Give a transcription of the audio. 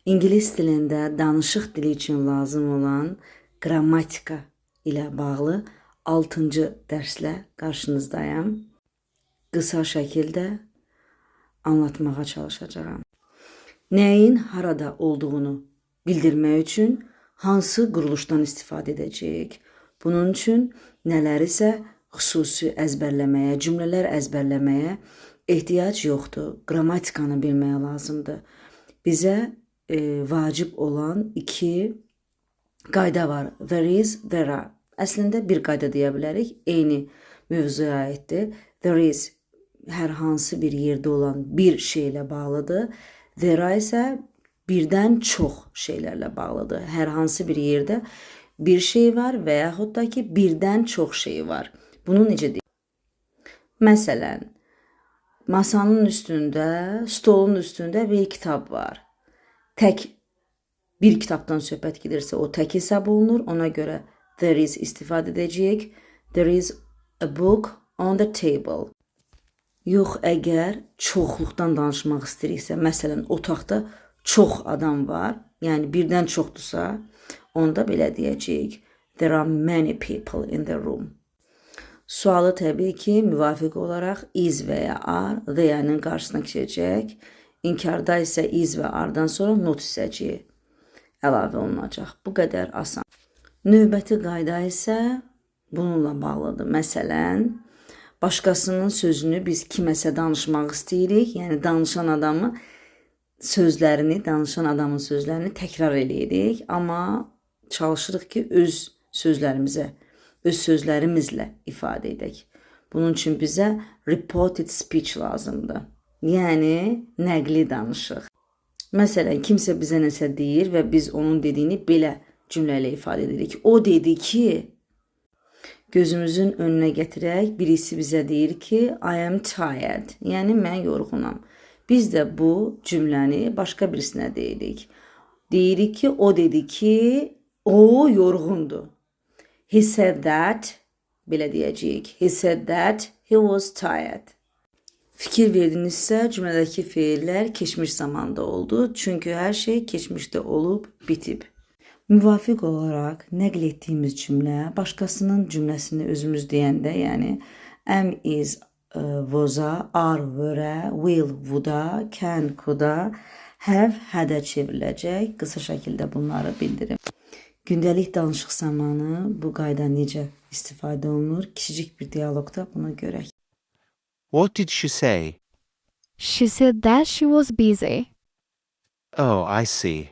İngilis dilində danışıq dili üçün lazım olan qrammatika ilə bağlı 6-cı dərslə qarşınızdayım. Qısa şəkildə anlatmağa çalışacağam. Nəyin harada olduğunu bildirmək üçün hansı quruluşdan istifadə edəcəyik? Bunun üçün nələrisə xüsusi əzbərləməyə, cümlələr əzbərləməyə ehtiyac yoxdur. Qrammatikanı bilməyə lazımdır. Bizə vacib olan iki qayda var. There is, there are. Əslində bir qayda deyə bilərik. Eyni mövzuya aiddir. There is hər hansı bir yerdə olan bir şeylə bağlıdır. There are isə birdən çox şeylərlə bağlıdır. Hər hansı bir yerdə bir şey var və yaxud da ki, birdən çox şey var. Bunu necə deyək? Məsələn, masanın üstündə, stolun üstündə bir kitab var. Tək bir kitabdan söhbət gedirsə, o tək hesab olunur. Ona görə there is istifadə edəcəyik. There is a book on the table. Yox, əgər çoxluqdan danışmaq istəyiriksə, məsələn, otaqda çox adam var, yəni birdən çoxdursa, onda belə deyəcəyik. There are many people in the room. Sualı təbii ki, müvafiq olaraq is və ya are, theyanın qarşısına keçəcək. İnkarda isə is və are-dan sonra not hissəciyi əlavə olunacaq. Bu qədər asan. Növbəti qayda isə bununla bağlıdır. Məsələn, başqasının sözünü biz kiməsə danışmaq istəyirik. Yəni, danışan adamın sözlərini təkrar eləyirik. Amma çalışırıq ki, öz sözlərimizlə ifadə edək. Bunun üçün bizə reported speech lazımdır. Yəni, nəqli danışıq. Məsələn, kimsə bizə nəsə deyir və biz onun dediyini belə cümlə ilə ifadə edirik. O dedi ki, gözümüzün önünə gətirək, birisi bizə deyir ki, I am tired, yəni mən yorğunam. Biz də bu cümləni başqa birisinə deyirik. Deyirik ki, o dedi ki, o yorğundur. He said that, belə deyəcəyik. He said that he was tired. Fikir verdinizsə, cümlədəki feillər keçmiş zamanda oldu. Çünki hər şey keçmişdə olub, bitib. Müvafiq olaraq nəql etdiyimiz cümlə başqasının cümləsini özümüz deyəndə, yəni am, is, was-a, are, were-ə, will, would-a, can, could-a, have, had-ə çevriləcək. Qısa şəkildə bunları bildirim. Gündəlik danışıq zamanı bu qayda necə istifadə olunur? Kiçicik bir dialoqda bunu görək. What did she say? She said that she was busy. Oh, I see.